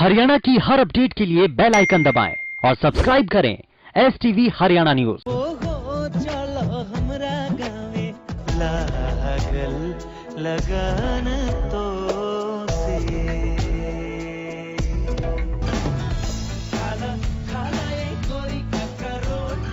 हरियाणा की हर अपडेट के लिए बेल आइकन दबाएं और सब्सक्राइब करें STV हरियाणा न्यूज। चलो हमरा गावे लागल लगन तो से खाला खाला ये गोरी ककरोटियां।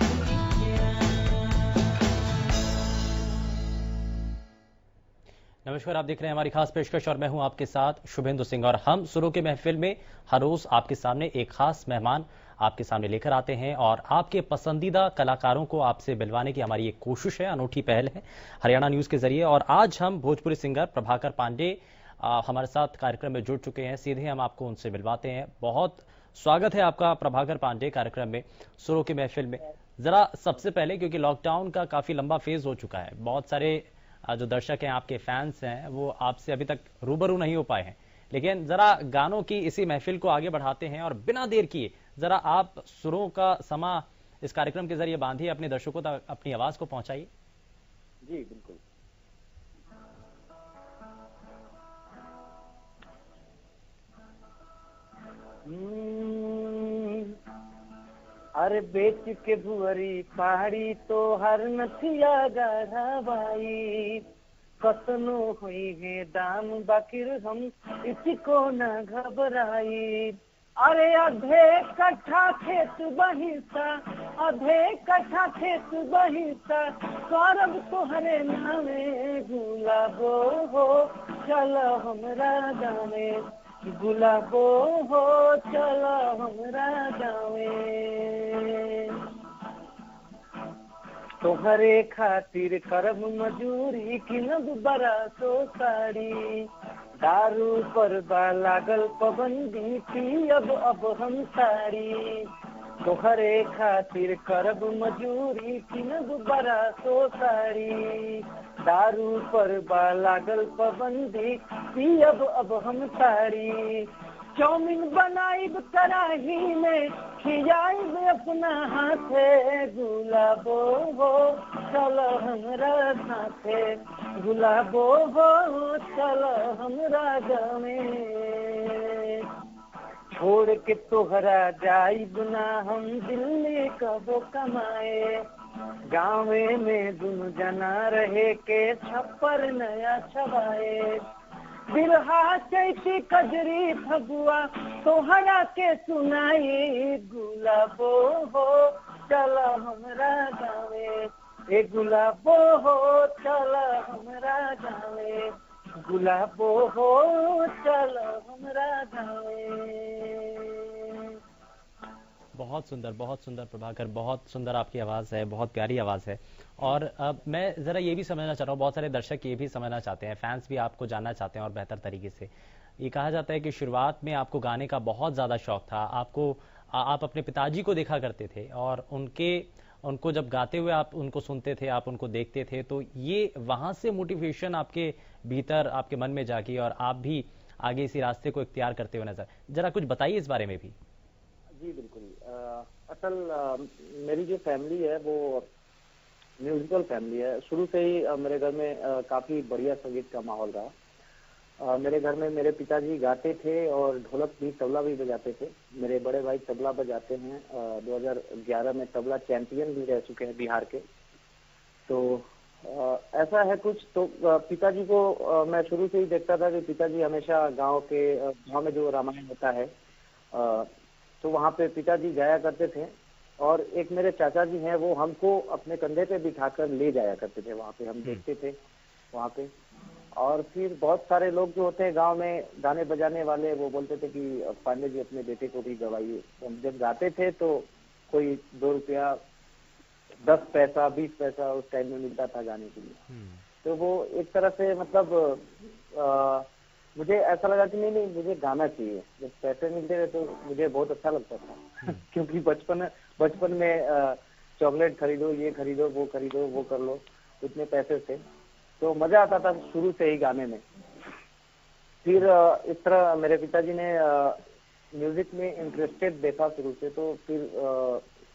नमस्कार, आप देख रहे हैं हमारी खास पेशकश और मैं हूं आपके साथ शुभेंदु सिंह। और हम सुरों के महफिल में हर रोज आपके सामने एक खास मेहमान आपके सामने लेकर आते हैं और आपके पसंदीदा कलाकारों को आपसे मिलवाने की हमारी एक कोशिश है, अनूठी पहल है हरियाणा न्यूज के जरिए। और आज हम भोजपुरी सिंगर प्रभाकर पांडे हमारे साथ कार्यक्रम में जुड़ चुके हैं। सीधे हम आपको उनसे मिलवाते हैं। बहुत स्वागत है आपका प्रभाकर पांडे कार्यक्रम में, सुरों की महफिल में। जरा सबसे पहले, क्योंकि लॉकडाउन का काफी लंबा फेज हो चुका है, बहुत सारे जो दर्शक हैं, आपके फैंस हैं, वो आपसे अभी तक रूबरू नहीं हो पाए हैं, लेकिन जरा गानों की इसी महफिल को आगे बढ़ाते हैं और बिना देर किए जरा आप सुरों का समा इस कार्यक्रम के जरिए बांधिए, अपने दर्शकों तक अपनी आवाज को पहुंचाइए। जी बिल्कुल। अरे बेच के भुअरी पहाड़ी तो हर नथिया गढ़वाई, कसनो हुई है दाम बाकिर हम इसको न घबराई। अरे आधे कट्ठा खेत बहिसा, आधे कट्ठा खेत बहिसा, करब तोहरे नामे गुलाबो हो चल हमरा गावे, गुलाबो हो चल हमरा गावे। तोहरे खातिर करब मजूरी किनब बरातो साड़ी, दारू पर बा लागल पाबंदी पियब अब हम साड़ी। तोहरे खातिर करब मजूरी किनब बरातो साड़ी, दारू पर बा लागल पाबंदी पियब अब हम साड़ी। चौमिन बनाइब कड़ाही में खियाइब अपना हाथे, गुलाबो हो चल हमरा साथे, गुलाबो हो चल हमरा गावे। छोड़ के तोहरा जाइब ना हम दिल्ली कबो कमाए, गाँवे में दुनु जना रहे के छप्पर नया छवाए। बिरहा चैती कजरी फगुआ तोहरा के सुनाई, गुलाबो हो चल हमरा गावे, ए गुलाबो हो चल हमरा गावे, गुलाबो हो चल हमरा गावे। बहुत सुंदर प्रभाकर, बहुत सुंदर आपकी आवाज़ है, बहुत प्यारी आवाज़ है। और अब मैं ज़रा ये भी समझना चाह रहा हूँ, बहुत सारे दर्शक ये भी समझना चाहते हैं, फैंस भी आपको जानना चाहते हैं और बेहतर तरीके से। ये कहा जाता है कि शुरुआत में आपको गाने का बहुत ज़्यादा शौक था, आप अपने पिताजी को देखा करते थे और उनको जब गाते हुए आप उनको सुनते थे, आप उनको देखते थे, तो ये वहाँ से मोटिवेशन आपके भीतर, आपके मन में जागी और आप भी आगे इसी रास्ते को इख्तियार करते हुए नजर। जरा कुछ बताइए इस बारे में भी। जी बिल्कुल। असल मेरी जो फैमिली है वो म्यूजिकल फैमिली है। शुरू से ही मेरे घर में काफी बढ़िया संगीत का माहौल रहा। मेरे घर में मेरे पिताजी गाते थे और ढोलक भी, तबला भी बजाते थे। मेरे बड़े भाई तबला बजाते हैं, 2011 में तबला चैंपियन भी रह चुके हैं बिहार के। तो ऐसा है कुछ। तो पिताजी को मैं शुरू से ही देखता था कि पिताजी हमेशा गाँव में जो रामायण होता है तो वहाँ पे पिताजी जाया करते थे। और एक मेरे चाचा जी हैं, वो हमको अपने कंधे पे बिठाकर ले जाया करते थे, वहाँ पे हम देखते थे वहाँ पे। और फिर बहुत सारे लोग जो होते हैं गांव में गाने बजाने वाले, वो बोलते थे कि पांडे जी अपने बेटे को भी गवाइए। हम जब गाते थे तो कोई 2 रुपया, 10 पैसा, 20 पैसा उस टाइम में मिलता था गाने के लिए। तो वो एक तरह से मतलब मुझे ऐसा लगा कि नहीं मुझे गाना चाहिए। जब पैसे मिलते थे तो मुझे बहुत अच्छा लगता था क्योंकि बचपन में चॉकलेट खरीदो, ये खरीदो, वो कर लो, इतने पैसे थे तो मजा आता था शुरू से ही गाने में। फिर इस तरह मेरे पिताजी ने म्यूजिक में इंटरेस्टेड देखा शुरू से, तो फिर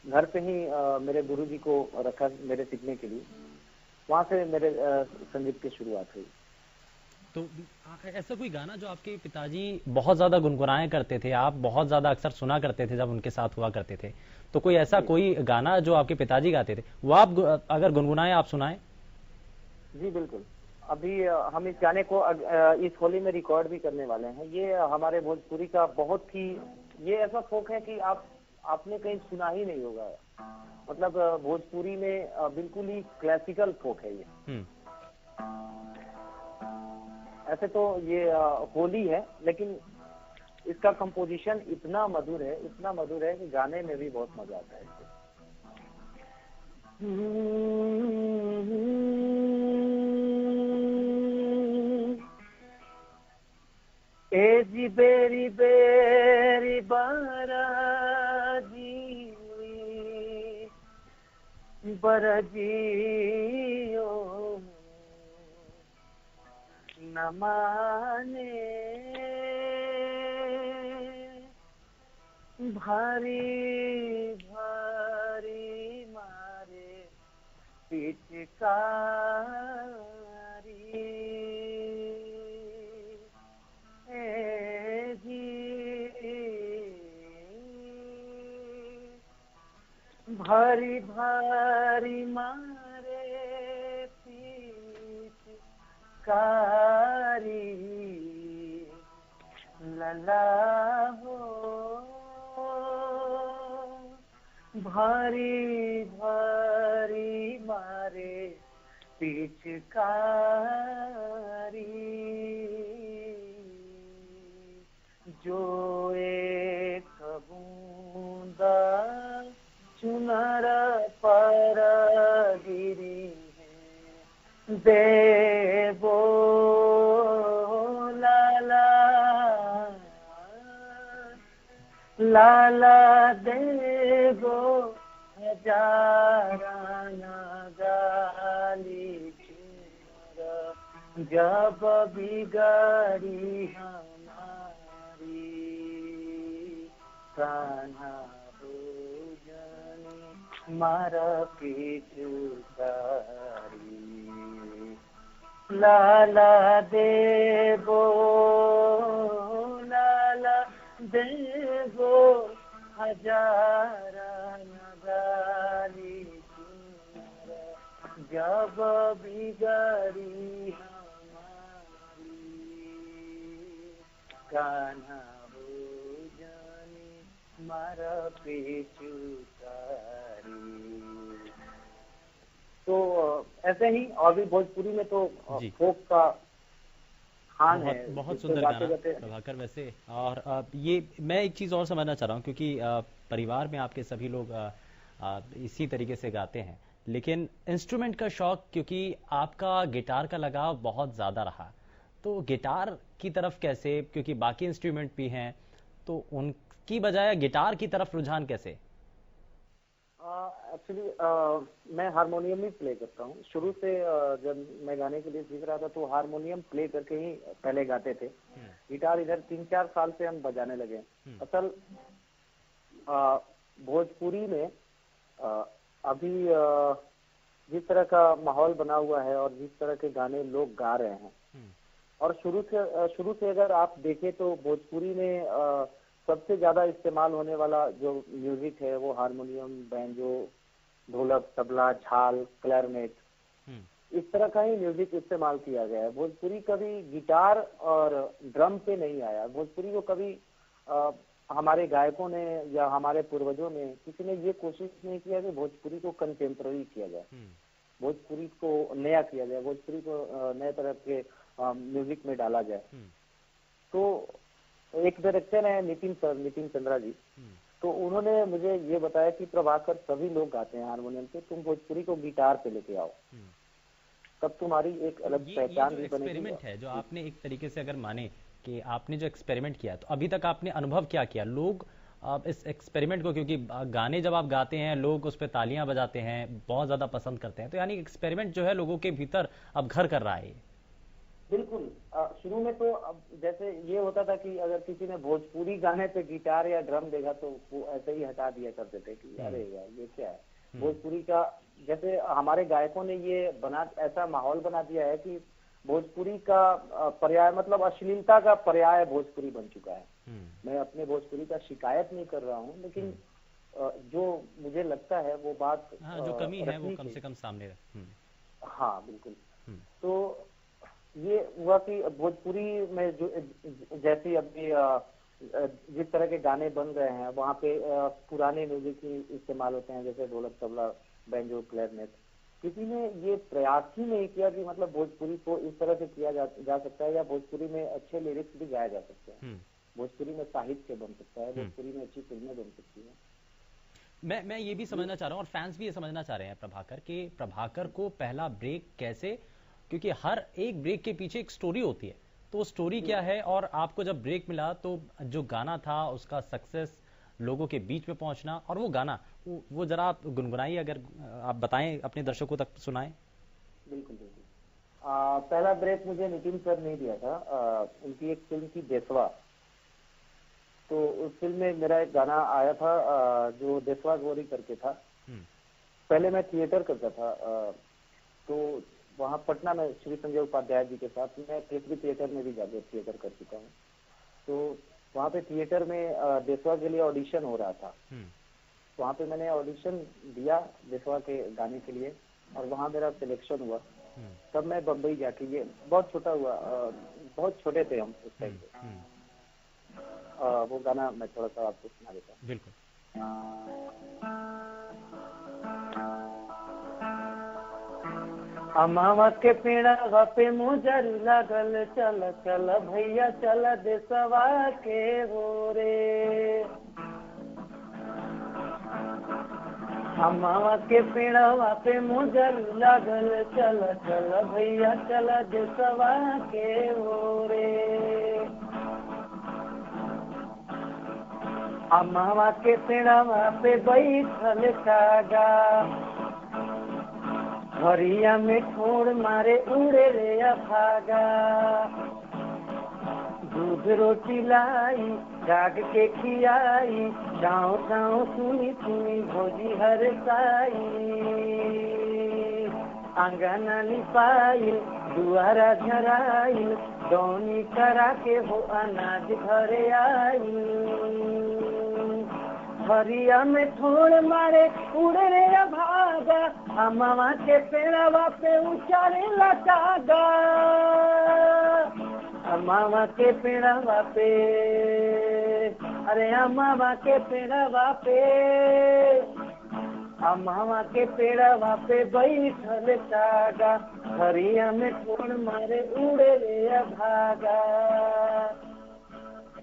घर पे ही मेरे गुरुजी को रखा मेरे सीखने के लिए। वहाँ से मेरे संगीत की शुरुआत हुई। तो ऐसा कोई गाना जो आपके पिताजी बहुत ज्यादा गुनगुनाया करते थे, आप बहुत ज्यादा अक्सर सुना करते थे जब उनके साथ हुआ करते थे, तो कोई ऐसा कोई गाना जो आपके पिताजी गाते थे वो आप अगर गुनगुनाए, आप सुनाएं? जी बिल्कुल। अभी हम इस गाने को इस होली में रिकॉर्ड भी करने वाले हैं। ये हमारे भोजपुरी का बहुत ही, ये ऐसा फोक है कि आपने कहीं सुना ही नहीं होगा। मतलब भोजपुरी में बिल्कुल ही क्लासिकल फोक है ये। ऐसे तो ये होली है, लेकिन इसका कंपोजिशन इतना मधुर है, इतना मधुर है कि गाने में भी बहुत मजा आता है इसको। ए जी बेरी बेरी बराजी बरजियो न माने भारी भारी मारे पिचकारी भारी भारी मारे पिचकारी लला हो भारी भारी मारे पिचकारी जो एक बूंदा चुनर पर गिरी है देवो लाला लाला देवो हजाराना गाली चुनर जब बिगड़ी हमारी कान्हा मारा पिचकारी लाला देवो लाला देवो हजारा नगाली जब बिगड़ी हमारी कान्हा हो जाने मारा पिचकारी। तो ऐसे ही और भी भोजपुरी में तो फोक का खान है। बहुत सुंदर गाना प्रभाकर वैसे। और ये मैं एक चीज और समझना चाह रहा हूँ, क्योंकि परिवार में आपके सभी लोग इसी तरीके से गाते हैं, लेकिन इंस्ट्रूमेंट का शौक, क्योंकि आपका गिटार का लगाव बहुत ज्यादा रहा, तो गिटार की तरफ कैसे, क्योंकि बाकी इंस्ट्रूमेंट भी हैं, तो उनकी बजाय गिटार की तरफ रुझान कैसे? एक्चुअली मैं हारमोनियम ही प्ले करता हूँ शुरू से। जब मैं गाने के लिए सीख रहा था तो हारमोनियम प्ले करके ही पहले गाते थे। गिटार इधर 3-4 साल से हम बजाने लगे। असल भोजपुरी में अभी जिस तरह का माहौल बना हुआ है और जिस तरह के गाने लोग गा रहे हैं, और शुरू से अगर आप देखें तो भोजपुरी में सबसे ज्यादा इस्तेमाल होने वाला जो म्यूजिक है वो हारमोनियम, बैंजो, ढोलक, तबला, झाल, क्लैरनेट, इस तरह का ही म्यूजिक इस्तेमाल किया गया है। भोजपुरी कभी गिटार और ड्रम पे नहीं आया। भोजपुरी को कभी हमारे गायकों ने या हमारे पूर्वजों ने किसी ने ये कोशिश नहीं किया कि भोजपुरी को कंटेम्प्रेरी किया जाए, भोजपुरी को नया किया जाए, भोजपुरी को नए तरह के म्यूजिक में डाला जाए। तो एक डायरेक्टर है नितिन चंद्रा जी, तो उन्होंने मुझे ये बताया कि प्रभाकर सभी लोग गाते हैं हारमोनियम पे, तुम भोजपुरी को गिटार पे लेके आओ, तब तुम्हारी एक अलग पहचान भी बनेगी। एक्सपेरिमेंट है जो आपने एक तरीके से अगर माने कि आपने जो एक्सपेरिमेंट किया, तो अभी तक आपने अनुभव क्या किया लोग इस एक्सपेरिमेंट को, क्योंकि गाने जब आप गाते हैं लोग उस पर तालियां बजाते हैं, बहुत ज्यादा पसंद करते हैं, तो यानी एक्सपेरिमेंट जो है लोगों के भीतर अब घर कर रहा है। बिल्कुल। शुरू में तो अब जैसे ये होता था कि अगर किसी ने भोजपुरी गाने पे गिटार या ड्रम देगा तो वो ऐसे ही हटा दिया करते थे कि अरे यार ये क्या है। भोजपुरी का जैसे हमारे गायकों ने ये ऐसा माहौल बना दिया है कि भोजपुरी का पर्याय, मतलब अश्लीलता का पर्याय भोजपुरी बन चुका है। मैं अपने भोजपुरी का शिकायत नहीं कर रहा हूँ, लेकिन जो मुझे लगता है वो बात हाँ, जो कमी है वो रखनी कम से चाहिए। कम सामने रहे। हाँ बिल्कुल। हम्म, तो ये हुआ कि भोजपुरी में जो जैसे अभी जिस तरह के गाने बन रहे हैं वहाँ पे पुराने म्यूजिक ही इस्तेमाल होते हैं, जैसे ढोलक, तबला, बैंजो, क्लैरनेट। किसी ने ये प्रयास ही नहीं किया कि मतलब भोजपुरी को इस तरह से किया जा सकता है, या भोजपुरी में अच्छे लिरिक्स भी गाए जा सकते हैं, हम्म, भोजपुरी में साहित्य बन सकता है, हम्म। भोजपुरी में अच्छी फिल्में बन सकती हैं। मैं ये भी समझना चाह रहा हूँ और फैंस भी ये समझना चाह रहे हैं प्रभाकर कि प्रभाकर को पहला ब्रेक कैसे, क्योंकि हर एक ब्रेक के पीछे एक स्टोरी होती है, तो वो स्टोरी क्या है, और आपको जब ब्रेक मिला तो जो गाना था उसका सक्सेस, लोगों के बीच में पहुंचना, और वो गाना वो जरा आप गुनगुनाइए, अगर आप बताएं, अपने दर्शकों तक सुनाएं। बिल्कुल बिल्कुल। पहला ब्रेक मुझे नितिन सर ने दिया था। उनकी एक फिल्म थी देसवा, तो उस फिल्म में मेरा एक गाना आया था जो देसवा गोरी करके था। हम्म, पहले मैं थिएटर करता था, तो वहाँ पटना में श्री संजय उपाध्याय जी के साथ मैं पृथ्वी थिएटर में भी जाके थिएटर कर चुका हूँ। तो वहाँ पे थिएटर में देसवा के लिए ऑडिशन हो रहा था। हम्म, वहाँ पे मैंने ऑडिशन दिया देसवा के गाने के लिए, और वहाँ मेरा सिलेक्शन हुआ। हम्म, तब मैं बम्बई जाके, ये बहुत छोटा हुआ, बहुत छोटे थे हम उस टाइम पे। हम्म, वो गाना मैं थोड़ा सा आपको सुना देता हूँ। बिल्कुल। अमावा के पेड़वा पे मुजर लगल, चल चल भैया चल देसवा के हो रे। अमावा के पेड़वा पे मुजर लगल, चल चल भैया चल देसवा के हो रे। अमावा के पेड़वा पे बैठल कागा, हरिया में ठोड़ मारे उड़े रे भागा। दूध रोटी लाई जाग के खियाई, गाँव गाँव सुनी सुनी भोजी हर साई। आंगना लिपाइल दुआरा झराइल, दौनी करा के वो अनाज घरे आई। हरिया में ठोड़ मारे उड़े रे भागा, अमावा के पेड़वा पे उचारे लटागा। अमावा के पेड़वा पे, अरे अमावा के पेड़वा पे, अमावा के पेड़वा पे बैठल कागा, हरिया में ठोड़ मारे उड़े रे भागा।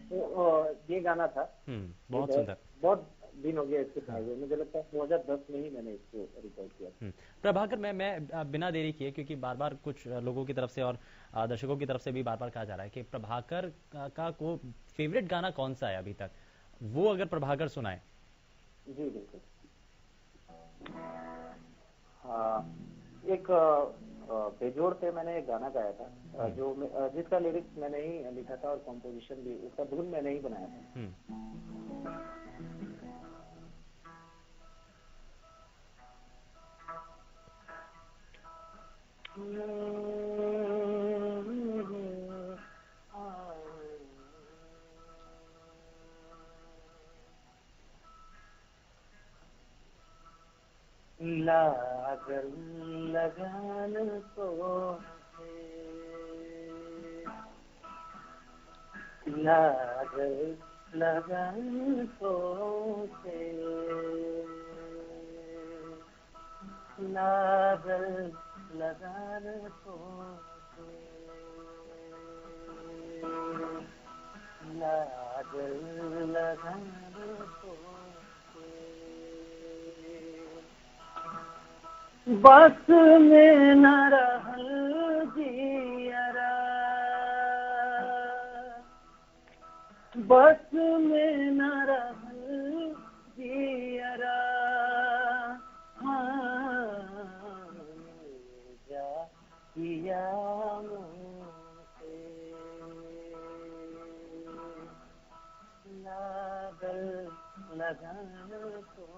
तो ये गाना था। बहुत सुंदर। बहुत दिन हो गया इसके पहले, मुझे लगता है 2010 में ही मैंने इसको रिकॉर्ड किया। प्रभाकर, मैं बिना देरी किए, क्योंकि बार बार कुछ लोगों की तरफ से और दर्शकों की तरफ से भी बार बार कहा जा रहा है कि प्रभाकर का को फेवरेट गाना कौन सा है अभी तक, वो अगर प्रभाकर सुनाए। जी बिल्कुल। हाँ, एक बेजोड़ पे मैंने एक गाना गाया था, जिसका लिरिक्स मैंने ही लिखा था और कंपोजिशन भी, उसका धुन मैंने ही बनाया था। लागल लगान तो लागल लगान तो लागल लगान तो लागल लगान तो बस में न रहल जियरा, बस में न रहल जियरा। हाँ जा किया मुझसे, लागल लगान तो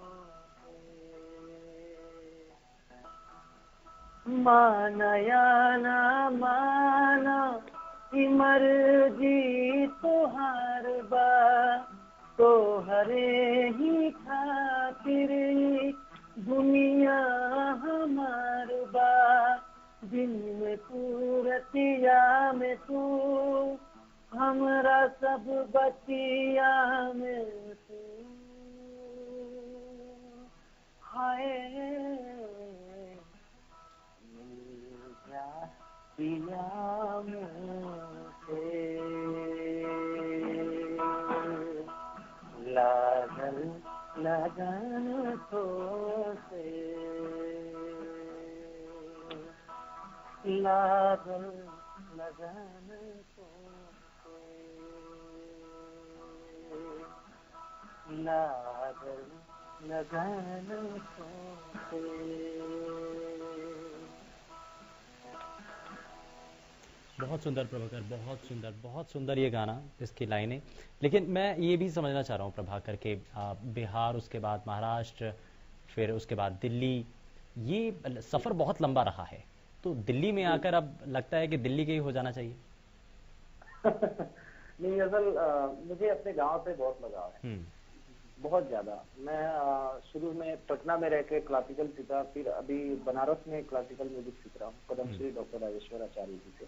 माना या ना माना कि मर्जी तोहार बा, तो हरे ही खातिर दुनिया हमार बा। दिन में तू रतिया में तू, हमरा सब बतिया में तू। हाय मिल जा पिया मुझसे, लागल लगन तो से, लागल लगन तो से, लागल लगन तो से। बहुत सुंदर प्रभाकर, बहुत सुंदर ये गाना, इसकी लाइनें। लेकिन मैं ये भी समझना चाह रहा हूँ प्रभाकर के बिहार, उसके बाद महाराष्ट्र, फिर उसके बाद दिल्ली, ये सफ़र बहुत लंबा रहा है। तो दिल्ली में आकर अब लगता है कि दिल्ली के ही हो जाना चाहिए। नहीं, असल मुझे अपने गांव से बहुत लगाव है, बहुत ज्यादा। मैं शुरू में पटना में रह के क्लासिकल सीखा, फिर अभी बनारस में क्लासिकल म्यूजिक सीख रहा हूँ पद्मश्री डॉक्टर राजेश्वर आचार्य जी से।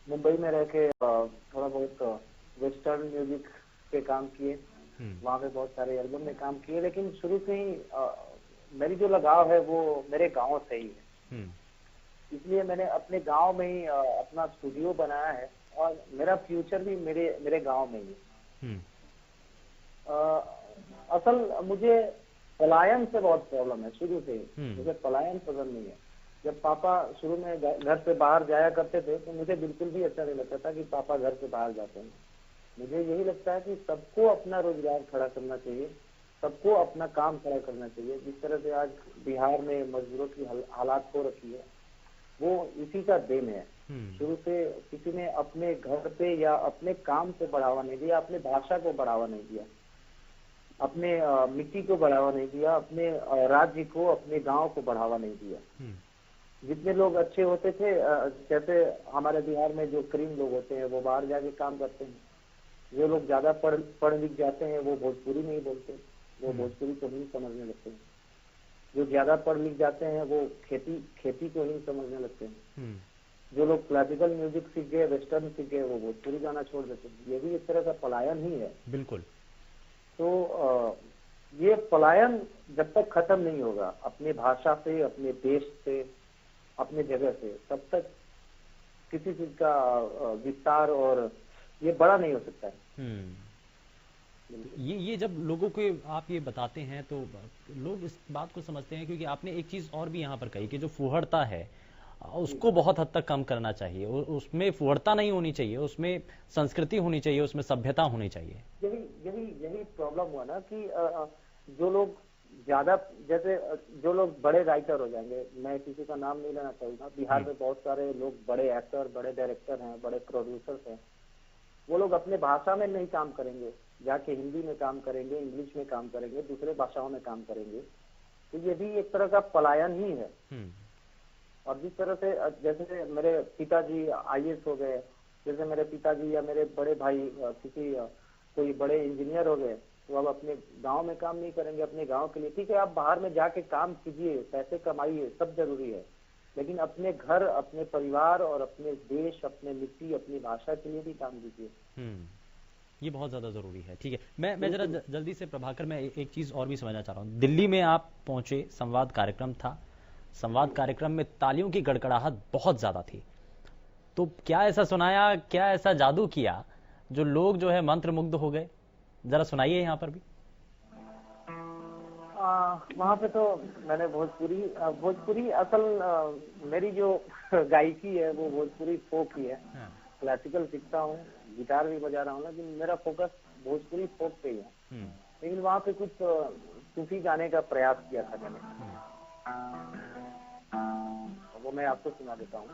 मुंबई में रह के थोड़ा बहुत वेस्टर्न म्यूजिक पे काम किए, वहाँ पे बहुत सारे एल्बम में काम किए। लेकिन शुरू से ही मेरी जो लगाव है वो मेरे गाँव से ही है, इसलिए मैंने अपने गांव में ही अपना स्टूडियो बनाया है, और मेरा फ्यूचर भी मेरे गांव में ही है। असल मुझे पलायन से बहुत प्रॉब्लम है शुरू से ही, मुझे पलायन पसंद नहीं है। जब पापा शुरू में घर से बाहर जाया करते थे तो मुझे बिल्कुल भी अच्छा नहीं लगता था कि पापा घर से बाहर जाते हैं। मुझे यही लगता है कि सबको अपना रोजगार खड़ा करना चाहिए, सबको अपना काम खड़ा करना चाहिए। जिस तरह से आज बिहार में मजदूरों की हालात हो रखी है, वो इसी का देन है। शुरू से किसी ने अपने घर पे या अपने काम को बढ़ावा नहीं दिया, अपने भाषा को बढ़ावा नहीं दिया, अपने मिट्टी को बढ़ावा नहीं दिया, अपने राज्य को, अपने गांव को बढ़ावा नहीं दिया। जितने लोग अच्छे होते थे, जैसे हमारे बिहार में जो करीम लोग होते हैं वो बाहर जाके काम करते हैं। जो लोग ज्यादा पढ़ लिख जाते हैं वो भोजपुरी नहीं बोलते, वो भोजपुरी को ही समझने लगते हैं। जो ज्यादा पढ़ लिख जाते हैं वो खेती को ही समझने लगते हैं। जो लोग क्लासिकल म्यूजिक सीख गए, वेस्टर्न सीख गए, वो भोजपुरी गाना छोड़ देते हैं। ये भी एक तरह का पलायन ही है। बिल्कुल। तो ये पलायन जब तक खत्म नहीं होगा अपने भाषा से, अपने देश से, अपने जगह से, तब तक किसी चीज का विस्तार और ये बड़ा नहीं हो सकता है। ये जब लोगों को आप ये बताते हैं तो लोग इस बात को समझते हैं, क्योंकि आपने एक चीज और भी यहाँ पर कही कि जो फुहड़ता है उसको बहुत हद तक कम करना चाहिए। उसमें फुहड़ता नहीं होनी चाहिए, उसमें संस्कृति होनी चाहिए, उसमें सभ्यता होनी चाहिए। यही प्रॉब्लम हुआ ना कि जो लोग ज्यादा, जैसे जो लोग बड़े राइटर हो जाएंगे, मैं किसी का नाम नहीं लेना चाहूंगा, बिहार में बहुत सारे लोग बड़े एक्टर, बड़े डायरेक्टर हैं, बड़े प्रोड्यूसर्स हैं। वो लोग अपने भाषा में नहीं काम करेंगे, जाके हिंदी में काम करेंगे, इंग्लिश में काम करेंगे, दूसरे भाषाओं में काम करेंगे। तो ये भी एक तरह का पलायन ही है। और जिस तरह से जैसे मेरे पिताजी IAS हो गए, जैसे मेरे पिताजी या मेरे बड़े भाई किसी कोई बड़े इंजीनियर हो गए, तो अब अपने गांव में काम नहीं करेंगे अपने गांव के लिए। ठीक है, आप बाहर में जाके काम कीजिए, पैसे कमाइए, सब जरूरी है, लेकिन अपने घर, अपने परिवार और अपने देश, अपने मिट्टी, अपनी भाषा के लिए भी काम कीजिए। ये बहुत ज्यादा जरूरी है। ठीक है, मैं जरा जल्दी से प्रभाकर, मैं एक चीज और भी समझना चाह रहा हूँ। दिल्ली में आप पहुंचे, संवाद कार्यक्रम था, संवाद कार्यक्रम में तालियों की गड़गड़ाहट बहुत ज्यादा थी। तो क्या ऐसा सुनाया, क्या ऐसा जादू किया जो लोग जो है मंत्रमुग्ध हो गए? जरा सुनाइए यहाँ पर भी। वहाँ पे तो मैंने भोजपुरी असल मेरी जो गायकी है वो भोजपुरी फोक ही है। क्लासिकल सीखता हूँ, गिटार भी बजा रहा हूँ, लेकिन मेरा फोकस भोजपुरी फोक पे ही है। लेकिन वहाँ पे कुछ सूफी गाने का प्रयास किया था मैंने, वो मैं आपको सुना देता हूँ।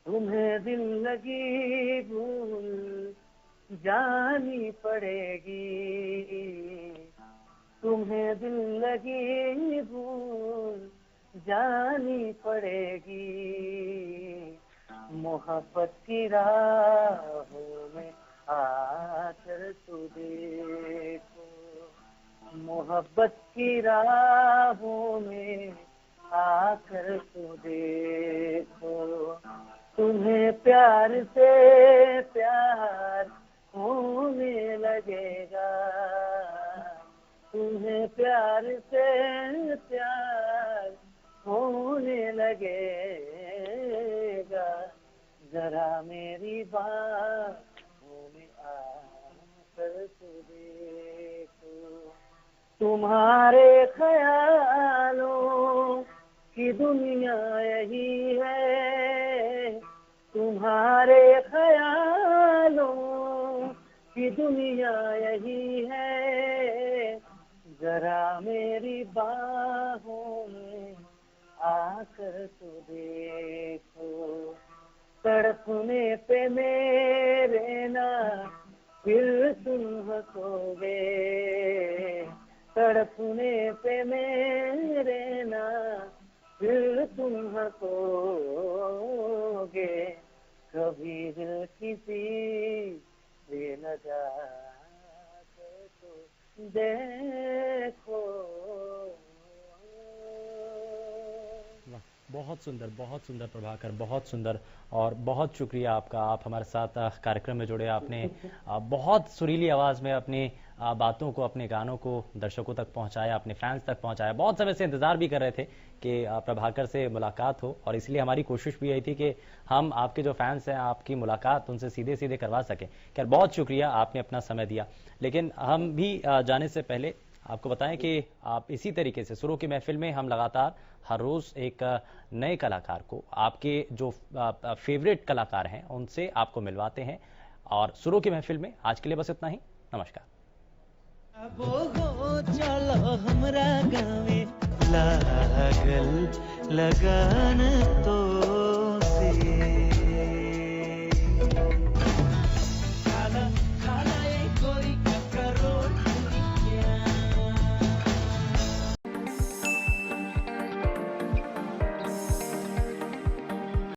तुम्हें दिल लगी भूल जानी पड़ेगी, तुम्हें दिल लगी भूल जानी पड़ेगी, मोहब्बत की राहों में आकर तू देखो, मोहब्बत की राहों में आकर तू देखो, तुम्हें प्यार से प्यार होने लगेगा, तुम्हें प्यार से प्यार होने लगेगा, जरा मेरी बाहों में आकर तू देखो, तुम्हारे ख्यालों की दुनिया यही है, तुम्हारे ख्यालों की दुनिया यही है, जरा मेरी बाहों में आकर तू देखो, तड़पने पे मेरे ना फिर तुम हंसोगे, तड़पने पे मेरे ना फिर तुम हंसोगे, कभी दिल किसी से लगा कर तो देखो। वाह, बहुत सुंदर प्रभाकर, बहुत सुंदर। और बहुत शुक्रिया आपका, आप हमारे साथ कार्यक्रम में जुड़े, आपने बहुत सुरीली आवाज़ में अपनी बातों को, अपने गानों को दर्शकों तक पहुंचाया, अपने फैंस तक पहुंचाया। बहुत समय से इंतजार भी कर रहे थे कि प्रभाकर से मुलाकात हो, और इसलिए हमारी कोशिश भी यही थी कि हम आपके जो फैंस हैं, आपकी मुलाकात उनसे सीधे सीधे करवा सकें। खैर, बहुत शुक्रिया, आपने अपना समय दिया। लेकिन हम भी जाने से पहले आपको बताएं कि आप इसी तरीके से सुरों की महफिल में हम लगातार हर रोज एक नए कलाकार को, आपके जो फेवरेट कलाकार हैं, उनसे आपको मिलवाते हैं। और सुरों की महफिल में आज के लिए बस इतना ही। नमस्कार। वो हो चलो हमरा गावे लागल लगान तो